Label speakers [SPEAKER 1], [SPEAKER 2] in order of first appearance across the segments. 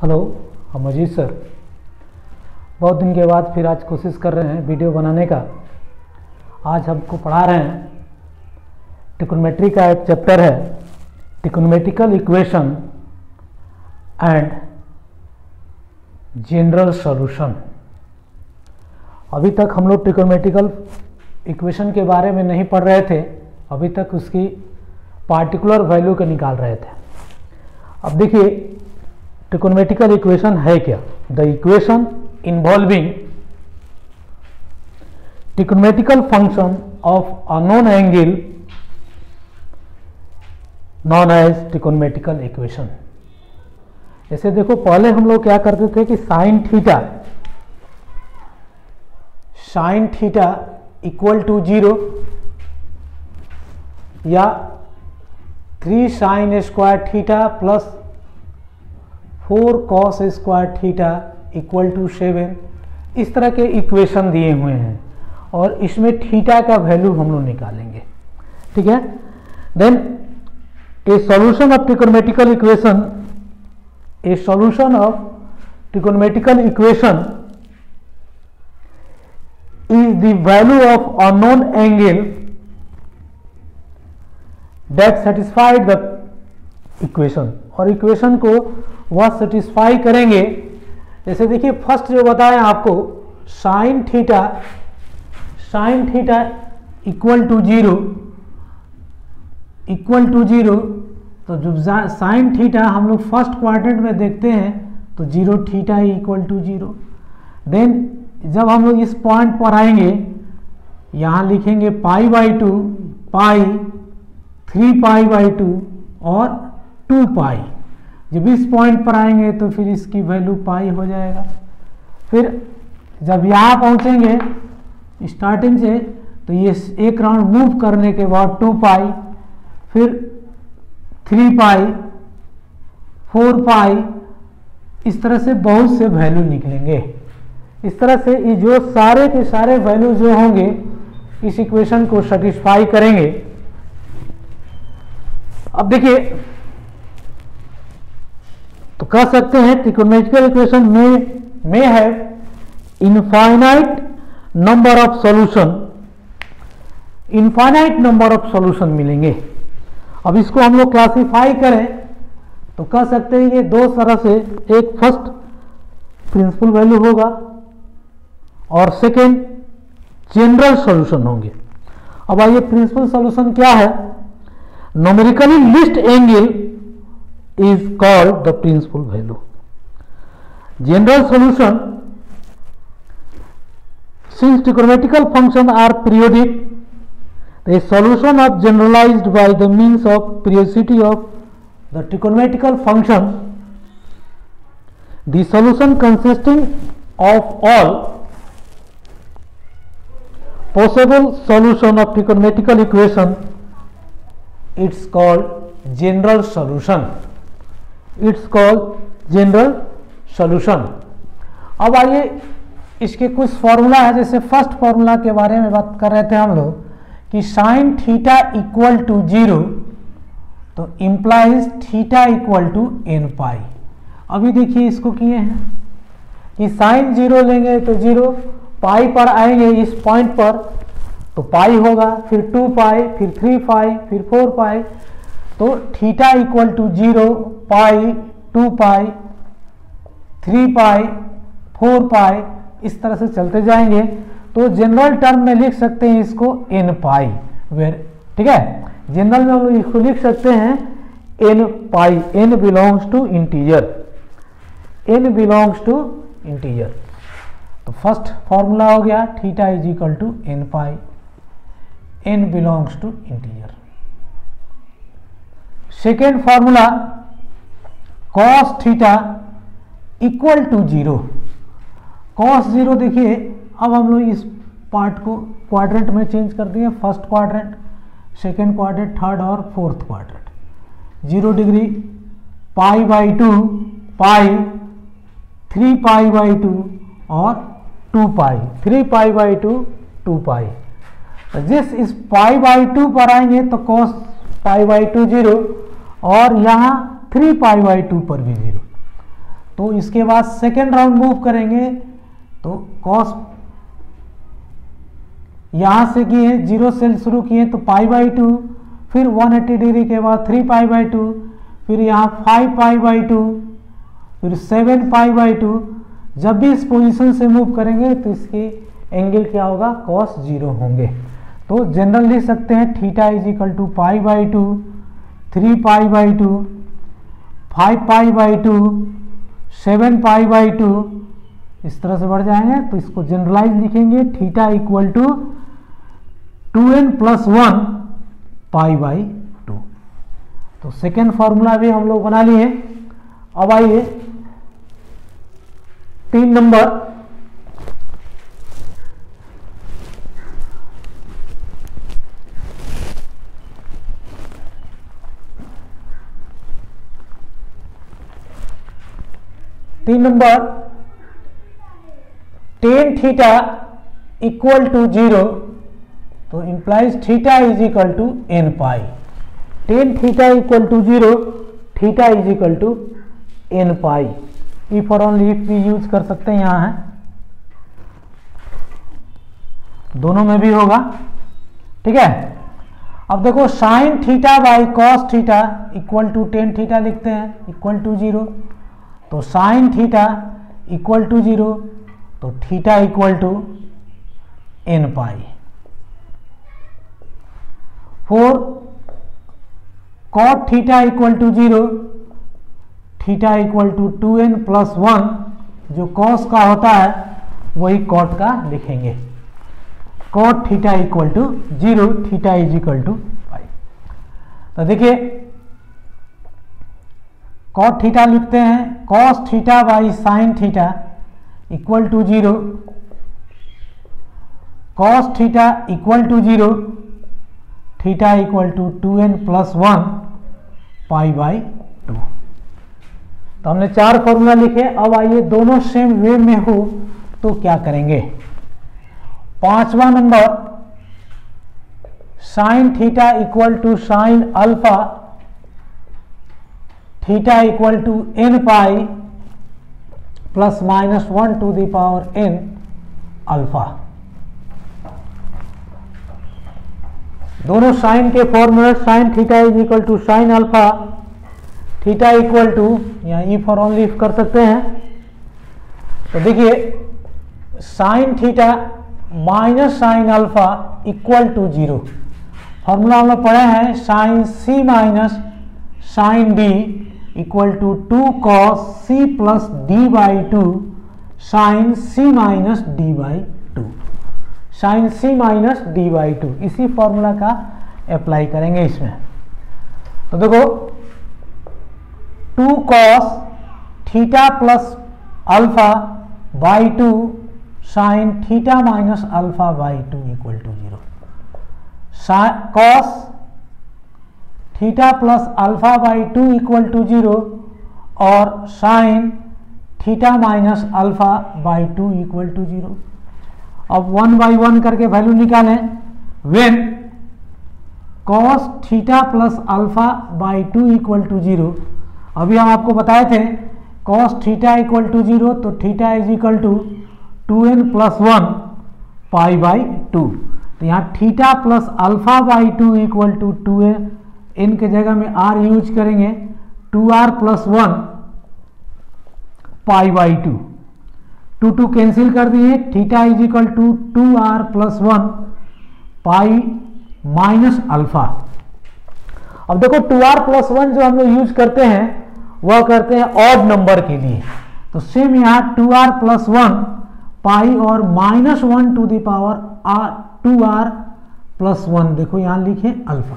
[SPEAKER 1] Hello, हम Ajit sir. बहुत दिन के बाद फिर आज कोशिश कर रहे हैं वीडियो बनाने का। आज हमको पढ़ा रहे हैं ट्रिग्नोमेट्री का एक चैप्टर है, trigonometrical equation and general solution. अभी तक हम लोग ट्रिग्नोमेट्रिकल इक्वेशन के बारे में नहीं पढ़ रहे थे, अभी तक उसकी पार्टिकुलर वैल्यू को निकाल रहे थे। अब देखिए ट्रिग्नोमेट्रिकल इक्वेशन है क्या। The equation involving trigonometrical function of a known angle known as trigonometrical equation. जैसे देखो, पहले हम लोग क्या करते थे कि साइन थीटा इक्वल टू 0 या 3 sine square theta plus 4 cos square theta equal to 7, इस तरह के इक्वेशन दिए हुए हैं और इसमें थीटा का वैल्यू हम लोग निकालेंगे। ठीक है। Then a solution of trigonometrical equation, a solution of trigonometrical equation is the value of unknown angle that satisfied the equation। और इक्वेशन को वह सेटिस्फाई करेंगे। जैसे देखिए, फर्स्ट जो बताएं आपको साइन थीटा इक्वल टू 0 तो जब साइन थीटा हम लोग फर्स्ट क्वाड्रेंट में देखते हैं तो 0 थीटा इक्वल टू 0। देन जब हम लोग इस पॉइंट पर आएंगे, यहाँ लिखेंगे π/2, पाई, 3π/2 और 2π। जब इस पॉइंट पर आएंगे तो फिर इसकी वैल्यू पाई हो जाएगा। फिर जब यहाँ पहुँचेंगे स्टार्टिंग से तो ये एक राउंड मूव करने के बाद 2π, फिर 3π, 4π, इस तरह से बहुत से वैल्यू निकलेंगे। इस तरह से ये जो सारे के सारे वैल्यू जो होंगे इस इक्वेशन को सेटिस्फाई करेंगे। अब देखिए, तो कह सकते हैं ट्रिग्नोमेट्रिकल इक्वेशन में have infinite number of solution, infinite number of solution मिलेंगे। अब इसको हम लोग क्लासिफाई करें तो कह सकते हैं कि दो तरह से, एक फर्स्ट प्रिंसिपल वैल्यू होगा और सेकेंड जनरल सॉल्यूशन होंगे। अब आइए, प्रिंसिपल सॉल्यूशन क्या है। Numerically least angle is called the principal value. General solution, since trigonometrical function are periodic, the solution of generalised by the means of periodicity of the trigonometrical function, the solution consisting of all possible solution of trigonometrical equation, it's called general solution, it's called general solution। अब आइए, इसके कुछ formula है। जैसे first formula के बारे में बात कर रहे थे हम लोग कि साइन थीटा इक्वल टू 0 तो implies theta equal to nπ। अभी देखिए, इसको किए हैं कि साइन 0 लेंगे तो 0, पाई पर आएंगे इस पॉइंट पर तो पाई होगा, फिर 2π, फिर 3π, फिर 4π, तो थीटा इक्वल टू 0, पाई, 2π, 3π, 4π, इस तरह से चलते जाएंगे। तो जनरल टर्म में लिख सकते हैं इसको nπ। ठीक है, जनरल में हम लोग इसको लिख सकते हैं nπ, n belongs to integer, n belongs to integer. तो फर्स्ट फॉर्मूला हो गया theta is equal to nπ, n belongs to integer. Second formula cos theta equal to 0, cos 0। देखिए, अब हम लोग इस पार्ट को क्वाड्रेंट में चेंज कर दिए, first quadrant, second quadrant, third और फोर्थ क्वाड्रेंट। 0 डिग्री, π/2, पाई, 3π/2 और 2π, 3π/2, 2π। जिस इस π/2 पर आएंगे तो cos π/2 0 और यहाँ 3π/2 पर भी 0। तो इसके बाद सेकेंड राउंड मूव करेंगे तो कॉस यहाँ से किए 0 से शुरू किए तो π/2, फिर 180 डिग्री के बाद 3π/2, फिर यहाँ 5π/2, फिर 7π/2। जब भी इस पोजीशन से मूव करेंगे तो इसकी एंगल क्या होगा, cos 0 होंगे। तो जनरल लिख सकते हैं थीटा इज इक्वल टू π/2, 3π/2, 5π/2, 7π/2, इस तरह से बढ़ जाएंगे। तो इसको जनरलाइज लिखेंगे थीटा इक्वल टू 2n + 1 π/2। तो सेकेंड फॉर्मूला भी हम लोग बना लिए। अब आइए 3 number, tan theta equal to 0, तो implies theta is equal to n pi. tan theta equal to 0, theta is equal to n pi. If और ओनली इफ भी यूज कर सकते हैं, यहाँ है, दोनों में भी होगा, ठीक है। अब देखो sine theta by cos theta equal to tan theta लिखते हैं इक्वल टू 0, तो साइन थीटा इक्वल टू 0, तो theta equal to n pi. For cot theta equal to 0, theta equal to 2n + 1, जो कॉस का होता है वही कॉट का लिखेंगे। Cot theta equal to 0, theta is equal to pi. तो देखिए कॉट थीटा लिखते हैं cos theta by sine theta equal to 0, cos theta equal to 0, theta equal to 2n + 1 π/2। तो हमने 4 फॉर्मूला लिखे। अब आइए दोनों सेम वे में हो तो क्या करेंगे। 5वां नंबर, sine theta equal to sine alpha, theta equal to n pi +-1 to the power n alpha. दोनों साइन के formula, sine theta is equal to sine alpha, theta equal to, यहाँ ई फॉर ओनली इफ कर सकते हैं। तो देखिए sine theta minus sine alpha equal to 0। Formula हम लोग पढ़े हैं sine C minus sine D equal to 2 cos c + d/2 sine c minus d/2, sine c minus d/2। इसी फॉर्मूला का अप्लाई करेंगे इसमें। तो देखो 2 cos theta + α/2 sine theta minus α/2 equal to 0। cos theta + α/2 equal to 0 और sine theta minus α/2 equal to 0। अब 1 by 1 करके value निकालें। When cos theta + α/2 equal to 0, अभी हम आपको बताए थे cos थीटा इक्वल टू 0, तो theta is equal to 2n + 1 π/2। तो यहाँ theta + α/2 equal to 2n, n के जगह में r यूज करेंगे, 2r + 1 π/2। 2 कैंसिल कर दिए, theta is equal to 2r + 1 π-α। अब देखो 2r + 1 जो हम लोग यूज करते हैं वह करते हैं ऑड नंबर के लिए। तो सेम यहाँ 2r + 1 पाई और -1 टू द पावर 2r + 1, देखो यहाँ लिखे अल्फा।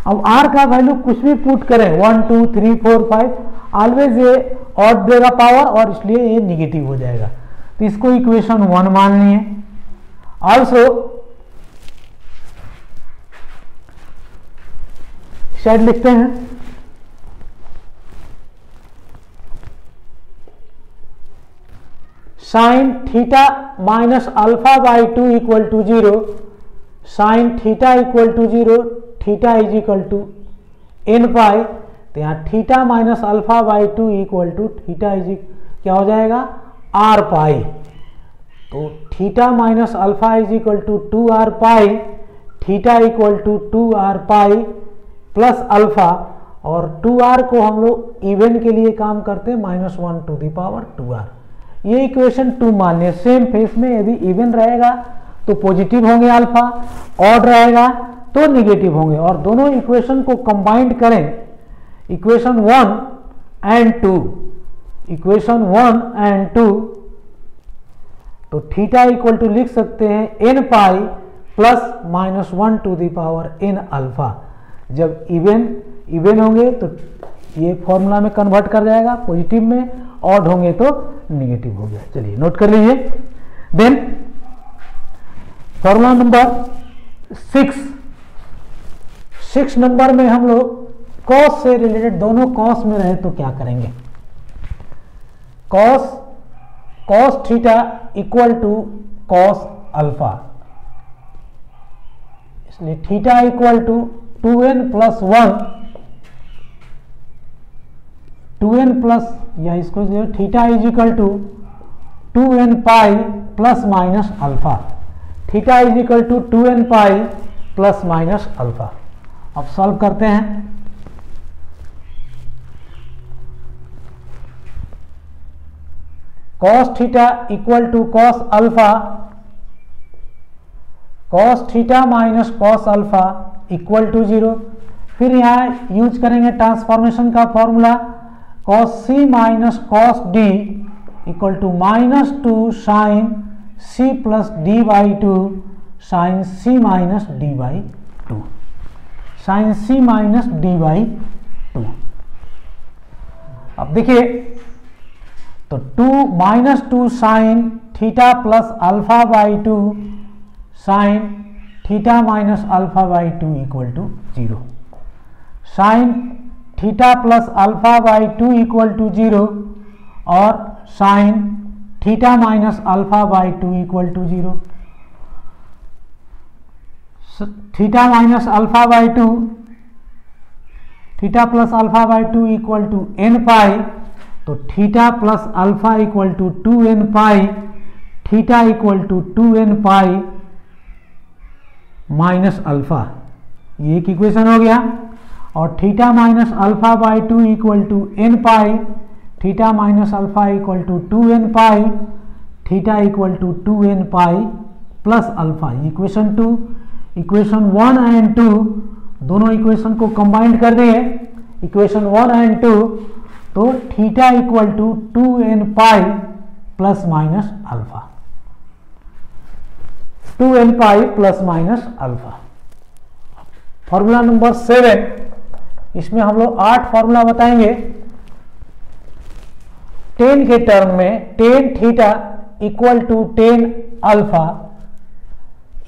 [SPEAKER 1] अब r का वैल्यू कुछ भी पुट करें 1 2 3 4 5, ऑलवेज ये ऑड देगा पावर और इसलिए ये निगेटिव हो जाएगा। तो इसको इक्वेशन 1 मान लिए। ऑल्सो शायद लिखते हैं sine theta minus α/2 equal to 0, sine theta equal to 0, theta is equal to n pi. तो यहाँ theta minus α/2 equal to theta is क्या हो जाएगा आर पाई। तो theta minus alpha is equal to 2r pi, theta equal to 2r pi plus alpha, और 2r को हम लोग इवन के लिए काम करते हैं -1 टू द पावर 2r। ये इक्वेशन 2 मान लिया। सेम फेस में यदि इवन रहेगा तो पॉजिटिव होंगे अल्फा, ऑड रहेगा तो नेगेटिव होंगे, और दोनों इक्वेशन को कंबाइंड करें, इक्वेशन 1 एंड 2, इक्वेशन 1 एंड 2, तो थीटा इक्वल टू लिख सकते हैं n pi plus -1 to the power n alpha. जब इवन होंगे तो ये फॉर्मूला में कन्वर्ट कर जाएगा पॉजिटिव में, ऑड होंगे तो नेगेटिव हो गया। चलिए नोट कर लीजिए। देन फॉर्मूला नंबर 6 नंबर में हम लोग कॉस से रिलेटेड, दोनों कॉस में रहे तो क्या करेंगे। Cos theta equal to cos alpha, इसलिए theta equal to 2n plus 1, 2n plus, या इसको theta is equal to 2n pi plus minus alpha, theta is equal to 2n pi plus minus alpha. अब solve करते हैं। Cos theta equal to cos alpha, cos theta minus cos alpha equal to 0। फिर यहाँ use करेंगे transformation का formula, cos C minus cos D equal to -2 sine C plus D by 2 sine C minus D by 2, sine C minus D by 2। अब देखिए तो -2 sine theta plus alpha by 2 sine theta minus alpha by 2 equal to 0, sine theta plus alpha by 2 equal to 0, और sine theta minus alpha by 2 equal to 0। Theta minus alpha by 2, theta plus alpha by 2 equal to n pi, तो theta plus alpha equal to 2n pi, theta equal to 2n pi minus alpha, ये एक equation हो गया। और theta minus alpha by 2 equal to n pi, theta minus alpha equal to 2n pi, theta equal to 2n pi plus alpha, equation 2। Equation 1 and 2 दोनों equation को combined कर दिए, equation 1 and 2, तो theta equal to 2n pi plus minus alpha, 2n pi plus minus alpha. Formula number 7, इसमें हम लोग 8 formula बताएंगे। Ten के टर्म में tan theta equal to tan alpha,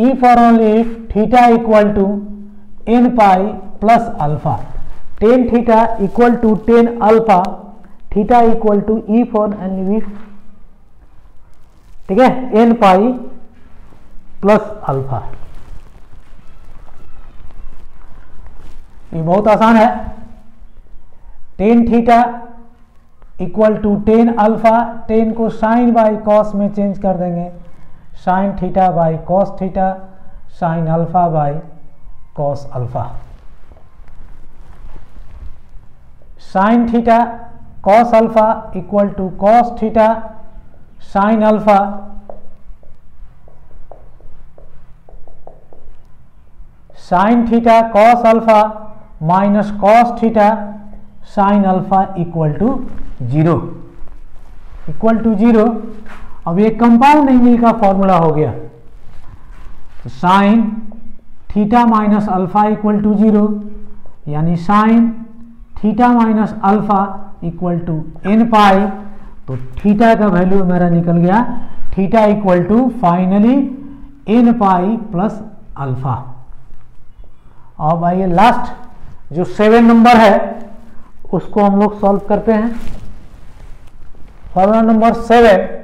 [SPEAKER 1] if और only if theta equal to n pi plus alpha, tan theta equal to tan alpha, theta equal to if और and if, ठीक है, n pi plus alpha. ये बहुत आसान है। Tan theta equal to tan alpha, tan को sine by cos में change कर देंगे, sine theta by cos theta, sine alpha by cos alpha. Sine theta cos alpha equal to cos theta sine alpha, sine theta cos alpha minus cos theta sine alpha equal to 0, equal to 0। अब ये compound angle का formula हो गया, तो sine theta minus alpha equal to 0, यानी sine theta minus alpha equal to n pi, तो theta का value मेरा निकल गया, theta equal to finally n pi plus alpha. अब आइए लास्ट जो 7 नंबर है उसको हम लोग सॉल्व करते हैं। Formula number 7,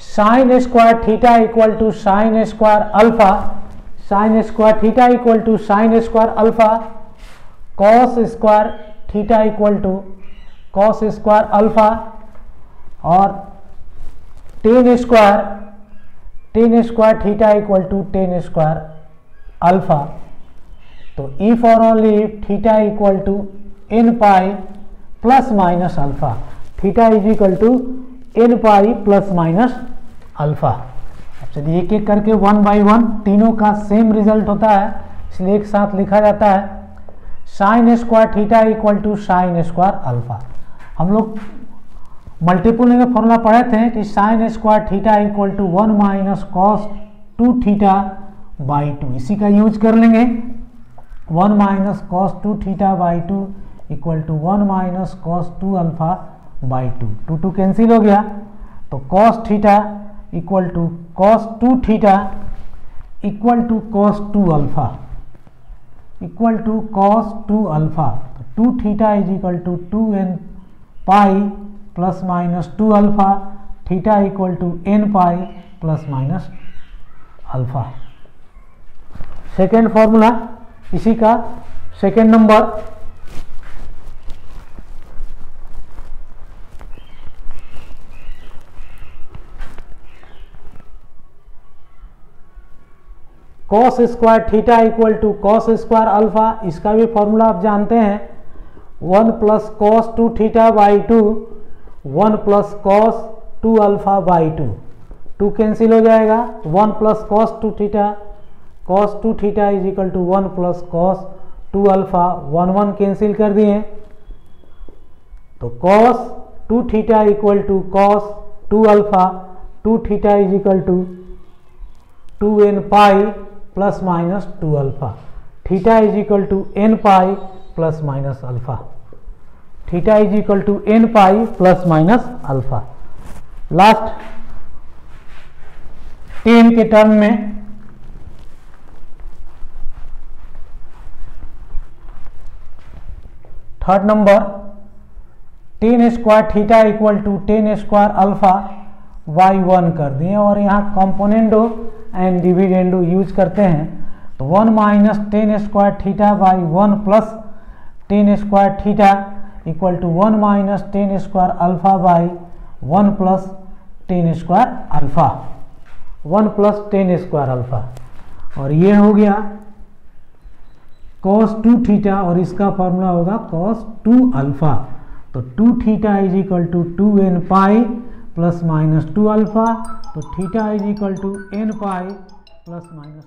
[SPEAKER 1] sine square theta equal to sine square alpha, sine square theta equal to sine square alpha, cos square theta equal to cos square alpha और tan square theta equal to tan square alpha. तो if और only if theta equal to n pi plus minus alpha, theta is equal to n pi plus minus alpha. अब चलिए एक एक करके one by one, तीनों का same result होता है इसलिए एक साथ लिखा जाता है। Sine square theta equal to sine square alpha. हम लोग मल्टीपल में फॉर्मूला पढ़े थे कि sine square theta equal to 1 minus cos 2 theta by 2, इसी का यूज कर लेंगे। 1 minus cos 2 theta by 2 equal to 1 minus cos 2 alpha by 2, 2 cancel हो गया। तो cos theta equal to cos 2 theta equal to cos 2 alpha equal to cos 2 alpha. तो 2 theta is equal to 2n pi plus minus 2 alpha, theta equal to n pi plus minus alpha. Second formula इसी का second number, cos square theta equal to cos square alpha. इसका भी formula आप जानते हैं, 1 plus cos 2 theta by 2, 1 plus cos 2 alpha by 2, 2 cancel हो जाएगा। 1 plus cos 2 theta is equal to 1 plus cos 2 alpha, 1 1 cancel कर दिए। तो cos 2 theta equal to cos 2 alpha, 2 theta is equal to 2n pi plus minus 2 alpha, theta is equal to n pi plus minus alpha, theta is equal to n pi plus minus alpha. Last 10 के term में third number, tan square theta equal to tan square alpha by 1 कर दिए और यहाँ componendo and dividendo use करते हैं। तो 1 minus tan square theta by 1 plus tan square theta equal to 1 minus tan square alpha by 1 plus tan square alpha, 1 plus tan square alpha. और ये हो गया cos 2 थीटा और इसका फॉर्मूला होगा cos 2 अल्फा। तो 2 theta is equal to 2n pi plus minus 2 alpha, तो theta is equal to n pi plus minus